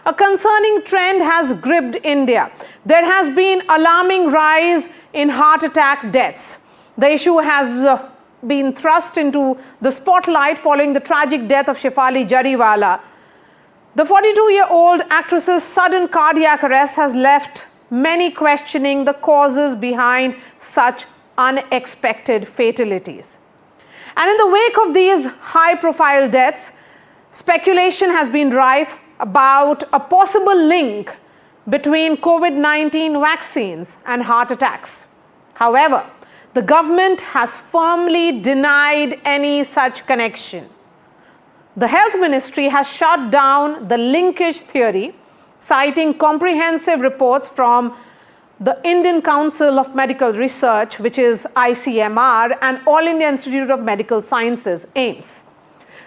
a concerning trend has gripped India. There has been alarming rise in heart attack deaths. The issue has been thrust into the spotlight following the tragic death of Shefali Jariwala. The 42-year-old actress's sudden cardiac arrest has left many questioning the causes behind such unexpected fatalities. And in the wake of these high-profile deaths, speculation has been rife about a possible link between COVID-19 vaccines and heart attacks. However, the government has firmly denied any such connection. The Health Ministry has shut down the linkage theory, citing comprehensive reports from the Indian Council of Medical Research, which is ICMR, and All India Institute of Medical Sciences, AIIMS.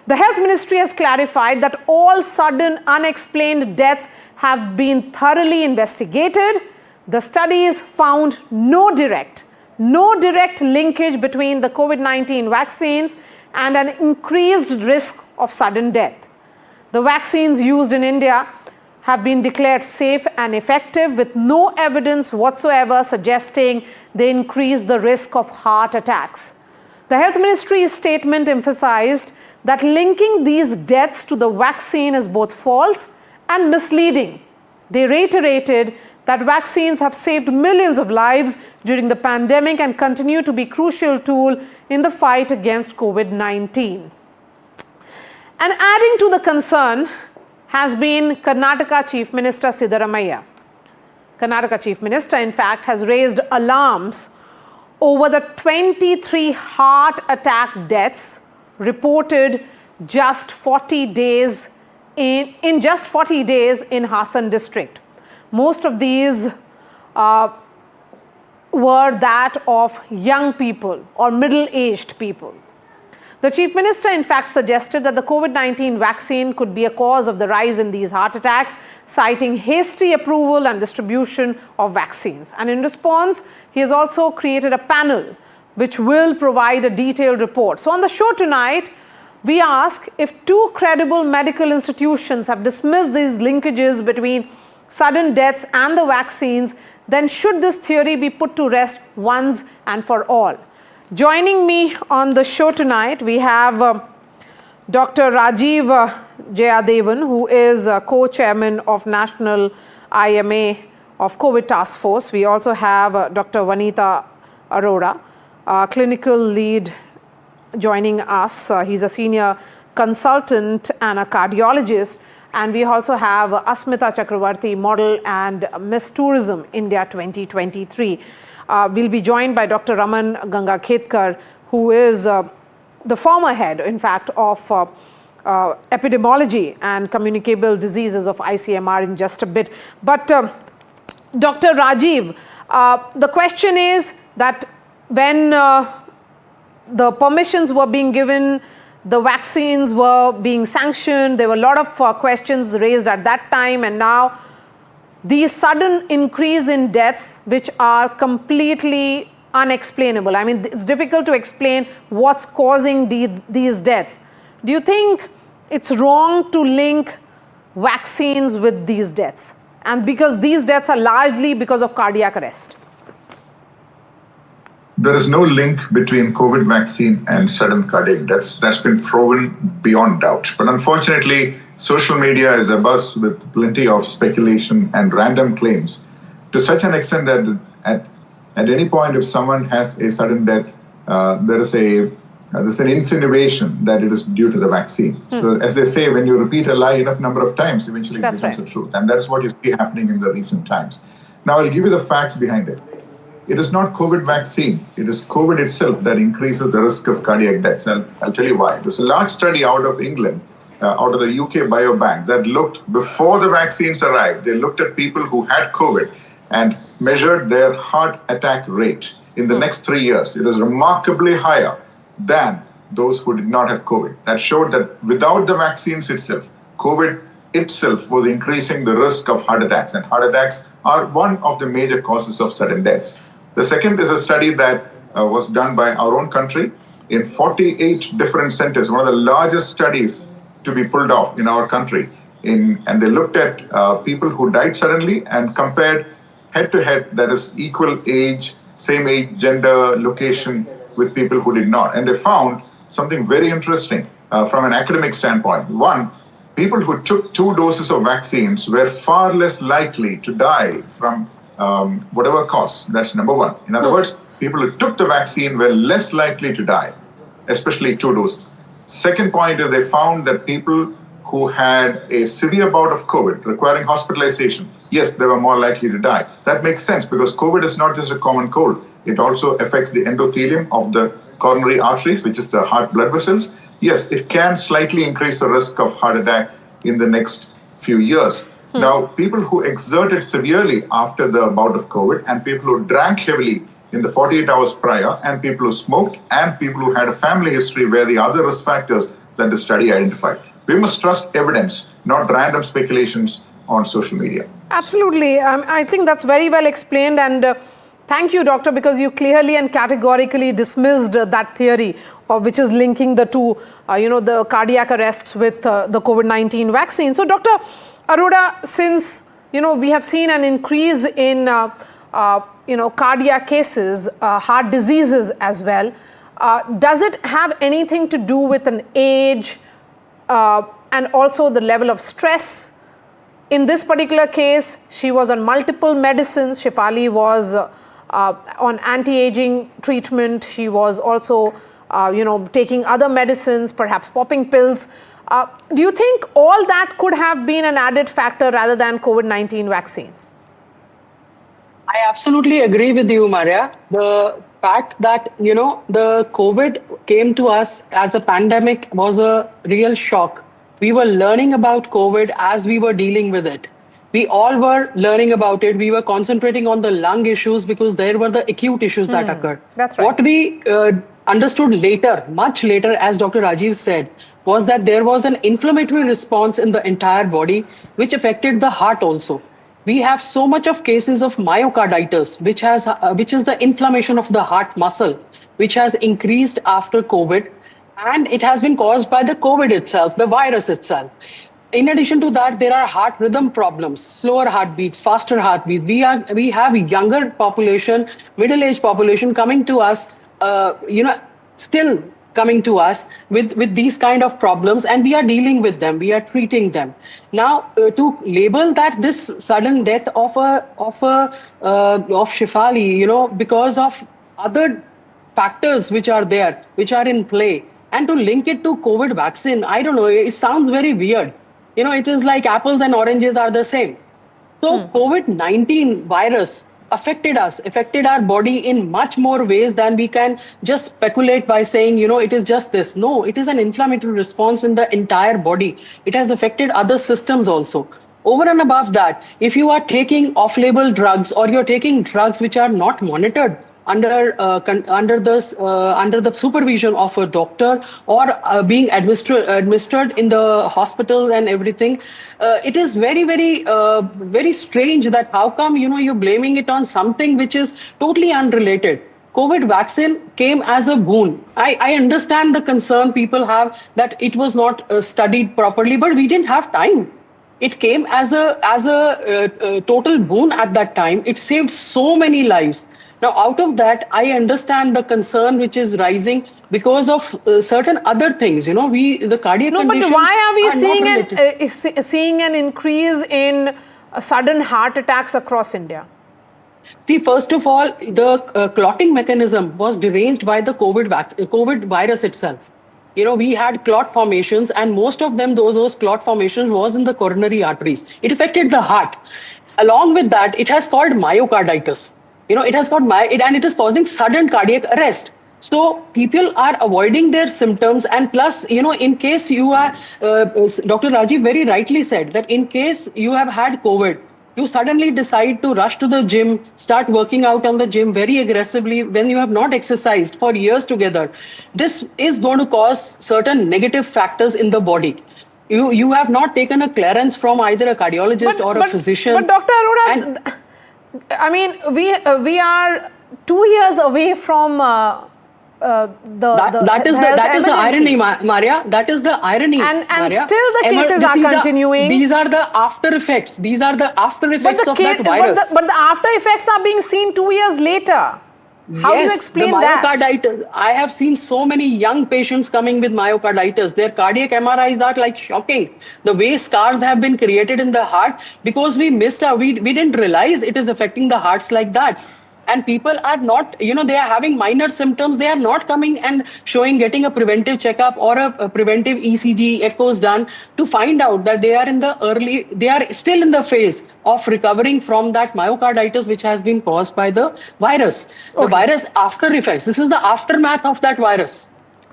The Health Ministry has clarified that all sudden unexplained deaths have been thoroughly investigated. The studies found no direct linkage between the COVID-19 vaccines and an increased risk of sudden death. The vaccines used in India have been declared safe and effective, with no evidence whatsoever suggesting they increase the risk of heart attacks. The Health Ministry's statement emphasized that linking these deaths to the vaccine is both false and misleading. They reiterated that vaccines have saved millions of lives during the pandemic and continue to be a crucial tool in the fight against COVID-19. And adding to the concern has been Karnataka Chief Minister Siddaramaiah. Karnataka Chief Minister, in fact, has raised alarms over the 23 heart attack deaths reported just 40 days in just 40 days in Hassan district. Most of these were that of young people or middle-aged people. The Chief Minister, in fact, suggested that the COVID-19 vaccine could be a cause of the rise in these heart attacks, citing hasty approval and distribution of vaccines. And in response, he has also created a panel which will provide a detailed report. So on the show tonight, we ask if two credible medical institutions have dismissed these linkages between sudden deaths and the vaccines, then should this theory be put to rest once and for all? Joining me on the show tonight, we have Dr. Rajiv Jayadevan, who is co-chairman of National IMA of COVID Task Force. We also have Dr. Vanita Arora, clinical lead, joining us. He's a senior consultant and a cardiologist. And we also have Asmita Chakravarti, model and Miss Tourism India 2023. We'll be joined by Dr. Raman Gangakhetkar, who is the former head, in fact, of epidemiology and communicable diseases of ICMR in just a bit. But Dr. Rajiv, the question is that when the permissions were being given, the vaccines were being sanctioned, there were a lot of questions raised at that time, and now these sudden increase in deaths, which are completely unexplainable. I mean, it's difficult to explain what's causing these deaths. Do you think it's wrong to link vaccines with these deaths? And because these deaths are largely because of cardiac arrest. There is no link between COVID vaccine and sudden cardiac deaths. That's been proven beyond doubt. But unfortunately, social media is abuzz with plenty of speculation and random claims, to such an extent that at any point, if someone has a sudden death, there's an insinuation that it is due to the vaccine. So as they say, when you repeat a lie enough number of times, eventually it becomes the truth. And that's what you see happening in the recent times. Now, I'll give you the facts behind it. It is not COVID vaccine. It is COVID itself that increases the risk of cardiac deaths. I'll tell you why. There's a large study out of England, out of the UK Biobank, that looked before the vaccines arrived. They looked at people who had COVID and measured their heart attack rate in the next 3 years. It is remarkably higher than those who did not have COVID. That showed that without the vaccines itself, COVID itself was increasing the risk of heart attacks. And heart attacks are one of the major causes of sudden deaths. The second is a study that was done by our own country in 48 different centers, one of the largest studies to be pulled off in our country. and they looked at people who died suddenly and compared head to head, that is equal age, same age, gender, location, with people who did not. And they found something very interesting from an academic standpoint. One, people who took 2 doses of vaccines were far less likely to die from whatever cause. That's number one. In other words, people who took the vaccine were less likely to die, especially 2 doses. Second point is they found that people who had a severe bout of COVID requiring hospitalization, yes, they were more likely to die. That makes sense because COVID is not just a common cold. It also affects the endothelium of the coronary arteries, which is the heart blood vessels. Yes, it can slightly increase the risk of heart attack in the next few years. Now, people who exerted severely after the bout of COVID and people who drank heavily in the 48 hours prior and people who smoked and people who had a family history were the other risk factors that the study identified. We must trust evidence, not random speculations on social media. Absolutely. I think that's very well explained, and thank you, doctor, because you clearly and categorically dismissed that theory of which is linking the two, the cardiac arrests with the COVID-19 vaccine. So, Dr. Arora, since, we have seen an increase in, cardiac cases, heart diseases as well, does it have anything to do with an age and also the level of stress? In this particular case, she was on multiple medicines. Shefali was on anti-aging treatment. She was also, taking other medicines, perhaps popping pills. Do you think all that could have been an added factor rather than COVID-19 vaccines? I absolutely agree with you, Maria. The fact that, the COVID came to us as a pandemic was a real shock. We were learning about COVID as we were dealing with it. We all were learning about it. We were concentrating on the lung issues because there were the acute issues that occurred. That's right. What we understood later, much later, as Dr. Rajiv said, was that there was an inflammatory response in the entire body, which affected the heart also. We have so much of cases of myocarditis, which is the inflammation of the heart muscle, which has increased after COVID. And it has been caused by the COVID itself, the virus itself. In addition to that, there are heart rhythm problems, slower heartbeats, faster heartbeats. We have younger population, middle-aged population coming to us, still coming to us with these kind of problems, and we are dealing with them. We are treating them. Now, to label that this sudden death of Shefali, because of other factors which are there, which are in play, and to link it to COVID vaccine, I don't know, it sounds very weird. It is like apples and oranges are the same. So COVID-19 virus affected us, affected our body in much more ways than we can just speculate by saying, it is just this. No, it is an inflammatory response in the entire body. It has affected other systems also. Over and above that, if you are taking off-label drugs or you're taking drugs which are not monitored under the supervision of a doctor or being administered in the hospital and everything, it is very, very, very strange that how come you're blaming it on something which is totally unrelated. COVID vaccine came as a boon. I understand the concern people have that it was not studied properly, but we didn't have time. It came as a total boon at that time. It saved so many lives. Now, out of that, I understand the concern which is rising because of certain other things. The cardiac conditions. But why are we seeing an increase in sudden heart attacks across India? See, first of all, the clotting mechanism was deranged by the COVID virus itself. We had clot formations, and most of them, those clot formations was in the coronary arteries. It affected the heart. Along with that, it has called myocarditis. It has got and it is causing sudden cardiac arrest. So people are avoiding their symptoms, and plus, in case you are, Dr. Rajiv very rightly said that in case you have had COVID, you suddenly decide to rush to the gym, start working out on the gym very aggressively when you have not exercised for years together. This is going to cause certain negative factors in the body. You have not taken a clearance from either a cardiologist or a physician. But Dr. Arora, we are 2 years away from That is the irony, Maria. That is the irony. And Maria. still the cases are continuing. These are the after effects. These are the after effects of that virus. But the after effects are being seen 2 years later. How do you explain the myocarditis, that? I have seen so many young patients coming with myocarditis. Their cardiac MRIs are like shocking. The way scars have been created in the heart because we missed out. We didn't realize it is affecting the hearts like that. And people are not, they are having minor symptoms. They are not coming and getting a preventive checkup or a preventive ECG echoes done to find out that they are still in the phase of recovering from that myocarditis, which has been caused by the virus. The virus after effects. This is the aftermath of that virus.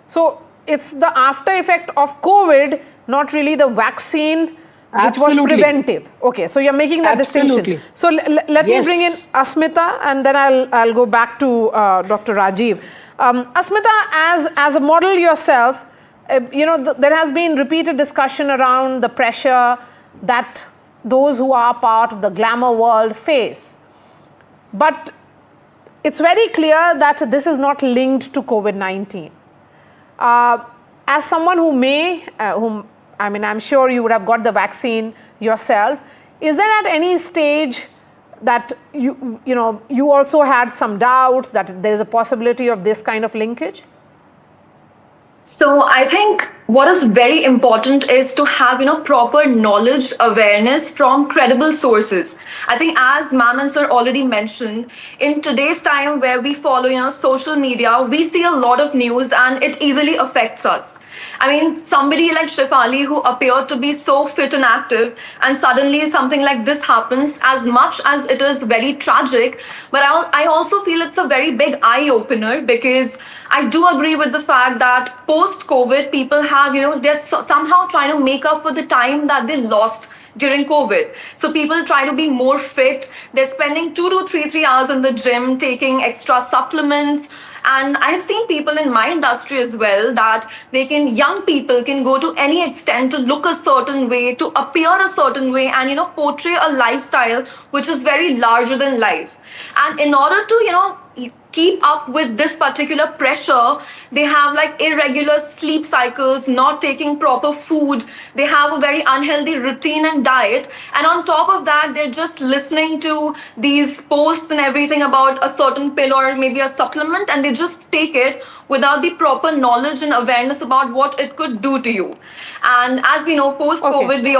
So it's the after effect of COVID, not really the vaccine, which was preventive. Okay, so you're making that distinction. So let me bring in Asmita, and then I'll go back to Dr. Rajiv. Asmita, as a model yourself, there has been repeated discussion around the pressure that those who are part of the glamour world face. But it's very clear that this is not linked to COVID-19. As someone I'm sure you would have got the vaccine yourself. Is there at any stage that you also had some doubts that there is a possibility of this kind of linkage? So I think what is very important is to have, proper knowledge, awareness from credible sources. I think as ma'am and sir already mentioned, in today's time where we follow, social media, we see a lot of news and it easily affects us. I mean, somebody like Shefali who appeared to be so fit and active, and suddenly something like this happens, as much as it is very tragic, but I also feel it's a very big eye-opener, because I do agree with the fact that post-COVID, people have, they're somehow trying to make up for the time that they lost during COVID. So people try to be more fit. They're spending 2 to 3 hours in the gym, taking extra supplements. And I have seen people in my industry as well that young people can go to any extent to look a certain way, to appear a certain way, and, portray a lifestyle which is very larger than life. And in order to, keep up with this particular pressure, they have like irregular sleep cycles, not taking proper food. They have a very unhealthy routine and diet. And on top of that, they're just listening to these posts and everything about a certain pill or maybe a supplement, and they just take it without the proper knowledge and awareness about what it could do to you. And as we know, post-COVID, we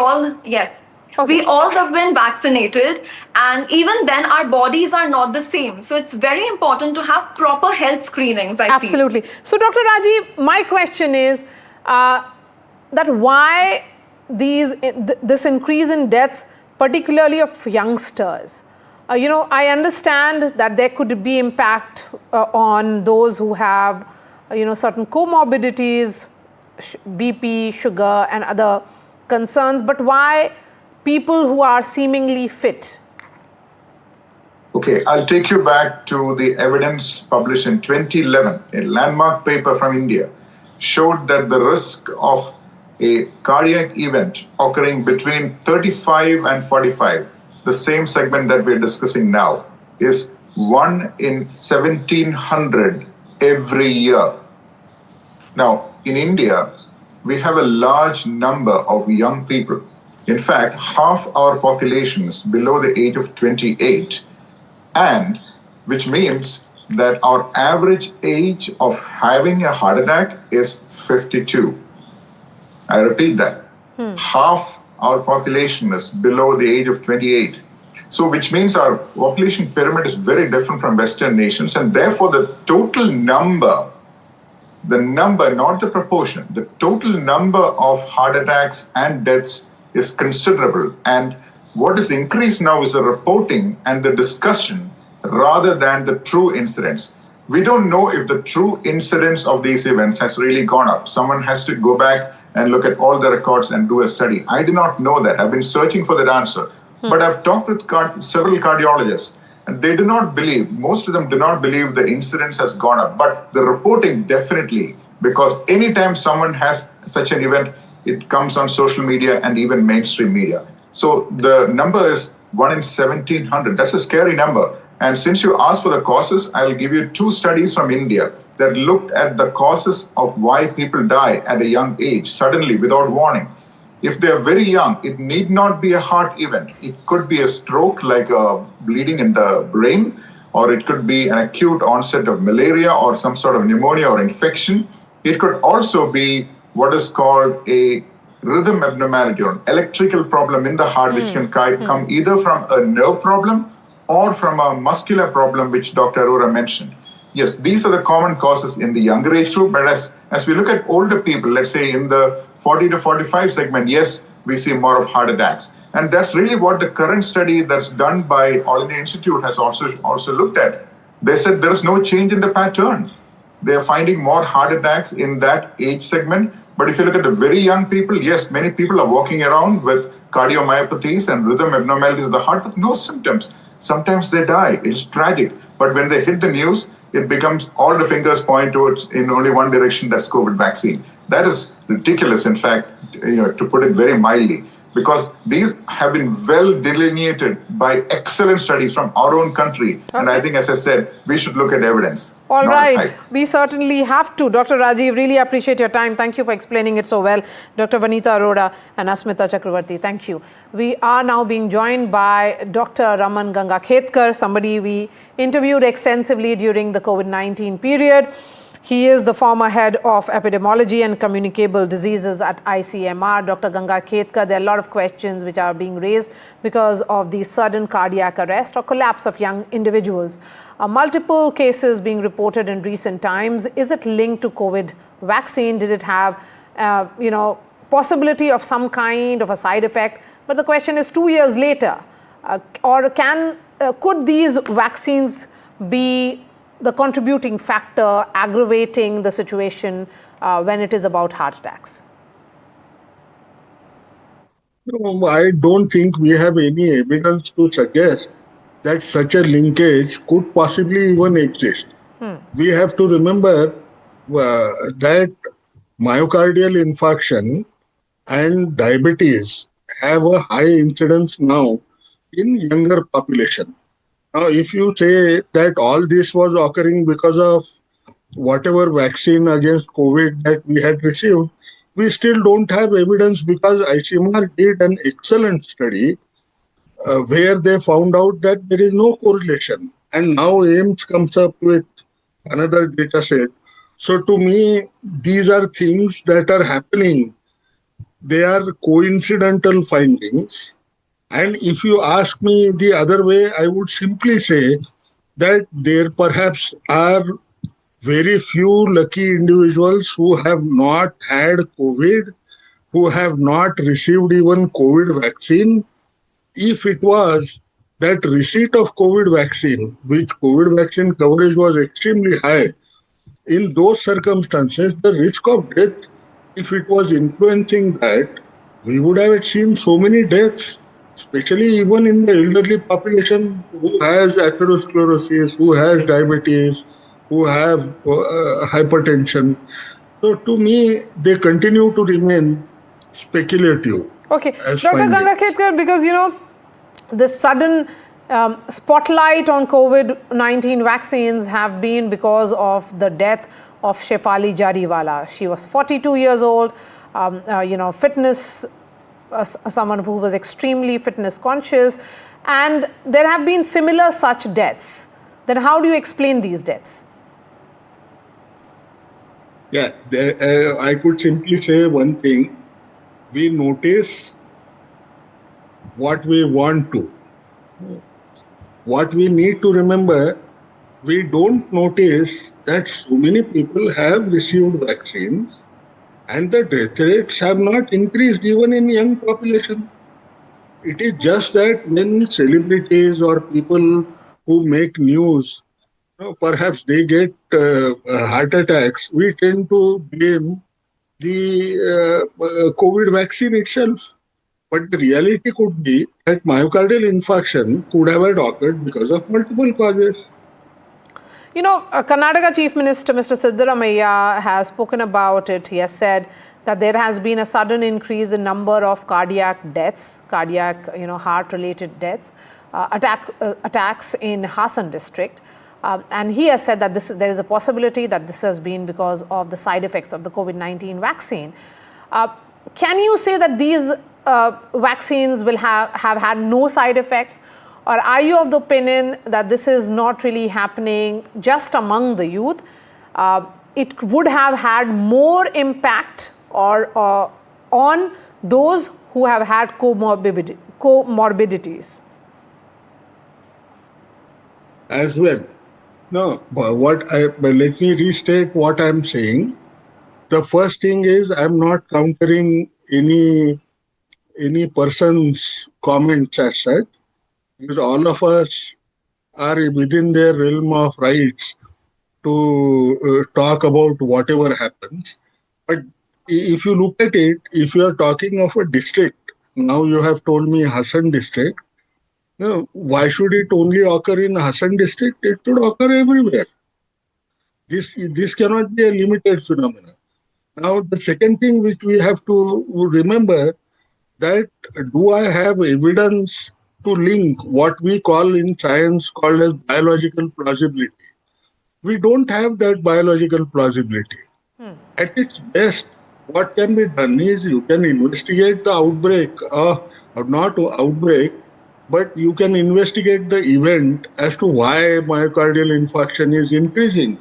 all have been vaccinated, and even then our bodies are not the same. So it's very important to have proper health screenings, I feel. Absolutely. So Dr. Rajiv, my question is that why this increase in deaths, particularly of youngsters? I understand that there could be impact on those who have, certain comorbidities, BP, sugar, and other concerns, but why people who are seemingly fit? Okay, I'll take you back to the evidence published in 2011. A landmark paper from India showed that the risk of a cardiac event occurring between 35 and 45, the same segment that we're discussing now, is 1 in 1,700 every year. Now, in India, we have a large number of young people. In fact, half our population is below the age of 28, and which means that our average age of having a heart attack is 52. I repeat that. Half our population is below the age of 28. So which means our population pyramid is very different from Western nations, and therefore the total number, not the proportion, the total number of heart attacks and deaths is considerable. And what is increased now is the reporting and the discussion rather than the true incidents. We don't know if the true incidence of these events has really gone up. Someone has to go back and look at all the records and do a study. I do not know that. I've been searching for that answer. But I've talked with several cardiologists, and they do not believe, most of them do not believe the incidence has gone up. But the reporting definitely, because anytime someone has such an event, it comes on social media and even mainstream media. So the number is 1 in 1,700. That's a scary number. And since you asked for the causes, I'll give you two studies from India that looked at the causes of why people die at a young age, suddenly, without warning. If they're very young, it need not be a heart event. It could be a stroke, like a bleeding in the brain, or it could be an acute onset of malaria or some sort of pneumonia or infection. It could also be what is called a rhythm abnormality or an electrical problem in the heart, which can come either from a nerve problem or from a muscular problem, which Dr. Arora mentioned. Yes, these are the common causes in the younger age group, but as we look at older people, let's say in the 40 to 45 segment, yes, we see more of heart attacks. And that's really what the current study that's done by All India Institute has also looked at. They said there is no change in the pattern. They are finding more heart attacks in that age segment. But if you look at the very young people, yes, many people are walking around with cardiomyopathies and rhythm abnormalities of the heart with no symptoms. Sometimes they die. It's tragic. But when they hit the news, it becomes all the fingers point towards in only one direction, that's COVID vaccine. That is ridiculous, in fact, to put it very mildly, because these have been well delineated by excellent studies from our own country. Okay. And I think, as I said, we should look at evidence. All right. We certainly have to. Dr. Rajiv, really appreciate your time. Thank you for explaining it so well. Dr. Vanita Arora and Asmita Chakravarti, thank you. We are now being joined by Dr. Raman Gangakhetkar, somebody we interviewed extensively during the COVID-19 period. He is the former head of epidemiology and communicable diseases at ICMR. Dr. Gangakhetkar, there are a lot of questions which are being raised because of the sudden cardiac arrest or collapse of young individuals. Multiple cases being reported in recent times. Is it linked to COVID vaccine? Did it have, possibility of some kind of a side effect? But the question is 2 years later, could these vaccines be the contributing factor aggravating the situation when it is about heart attacks? No, I don't think we have any evidence to suggest that such a linkage could possibly even exist. We have to remember that myocardial infarction and diabetes have a high incidence now in younger population. Now, if you say that all this was occurring because of whatever vaccine against COVID that we had received, we still don't have evidence, because ICMR did an excellent study where they found out that there is no correlation. And now AIMS comes up with another data set. So to me, these are things that are happening. They are coincidental findings. And if you ask me the other way, I would simply say that there perhaps are very few lucky individuals who have not had COVID, who have not received even COVID vaccine. If it was that receipt of COVID vaccine, which COVID vaccine coverage was extremely high, in those circumstances, the risk of death, if it was influencing that, we would have seen so many deaths, especially even in the elderly population who has atherosclerosis, who has diabetes, who have hypertension. So to me, they continue to remain speculative. Okay, Dr. Gangakhetkar, because the sudden spotlight on COVID-19 vaccines have been because of the death of Shefali Jariwala. She was 42 years old, fitness, someone who was extremely fitness conscious, and there have been similar such deaths. Then how do you explain these deaths? Yeah, I could simply say one thing. We notice what we want to. What we need to remember, we don't notice that so many people have received vaccines and the death rates have not increased even in young population. It is just that when celebrities or people who make news, perhaps they get heart attacks, we tend to blame the COVID vaccine itself. But the reality could be that myocardial infarction could have occurred because of multiple causes. Karnataka Chief Minister Mr. Siddaramaiah has spoken about it. He has said that there has been a sudden increase in number of cardiac deaths, heart-related deaths, attacks in Hassan district. And he has said that there is a possibility that this has been because of the side effects of the COVID-19 vaccine. Can you say that these vaccines will have had no side effects? Or are you of the opinion that this is not really happening just among the youth? It would have had more impact on those who have had comorbidities? As well. No, but let me restate what I'm saying. The first thing is I'm not countering any person's comments as such, because all of us are within their realm of rights to talk about whatever happens. But if you look at it, if you are talking of a district, now you have told me Hassan district, why should it only occur in Hassan district? It should occur everywhere. This cannot be a limited phenomenon. Now, the second thing which we have to remember, that do I have evidence to link what we call in science called as biological plausibility? We don't have that biological plausibility. At its best, what can be done is you can investigate the outbreak, or not outbreak, but you can investigate the event as to why myocardial infarction is increasing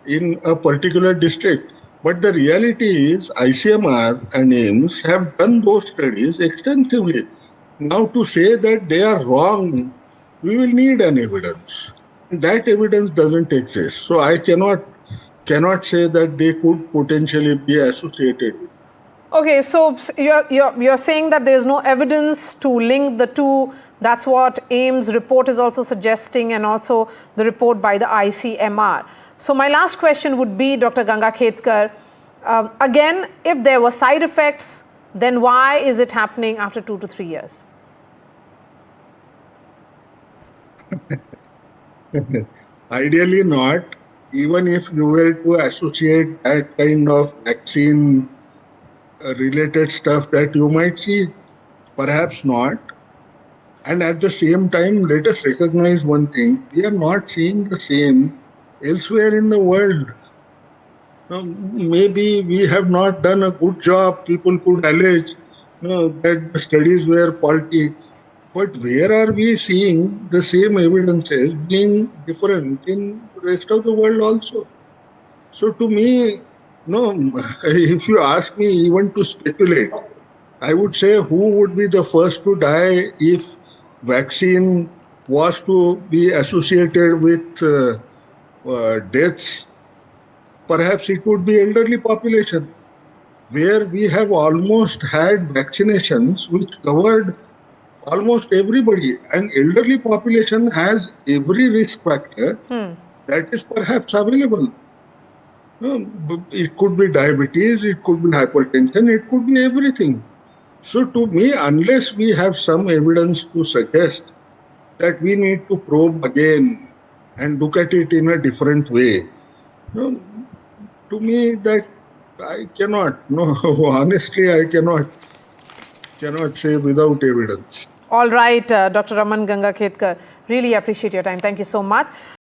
in a particular district. But the reality is ICMR and AIMS have done those studies extensively. Now to say that they are wrong, we will need an evidence. That evidence doesn't exist. So I cannot say that they could potentially be associated with it. Okay, so you're saying that there's no evidence to link the two. That's what AIMS report is also suggesting, and also the report by the ICMR. So my last question would be, Dr. Ganga Khetkar, again, if there were side effects, then why is it happening after 2 to 3 years? Ideally not. Even if you were to associate that kind of vaccine related stuff that you might see, perhaps not. And at the same time, let us recognize one thing: we are not seeing the same elsewhere in the world. Maybe we have not done a good job. People could allege that the studies were faulty. But where are we seeing the same evidences being different in the rest of the world also? So to me, if you ask me even to speculate, I would say who would be the first to die if vaccine was to be associated with deaths. Perhaps it would be elderly population, where we have almost had vaccinations which covered almost everybody, and elderly population has every risk factor that is perhaps available. It could be diabetes, it could be hypertension, it could be everything. So to me, unless we have some evidence to suggest that we need to probe again and look at it in a different way, to me that I cannot, honestly I cannot say without evidence. All right, Dr. Raman Ganga Khetkar, really appreciate your time. Thank you so much.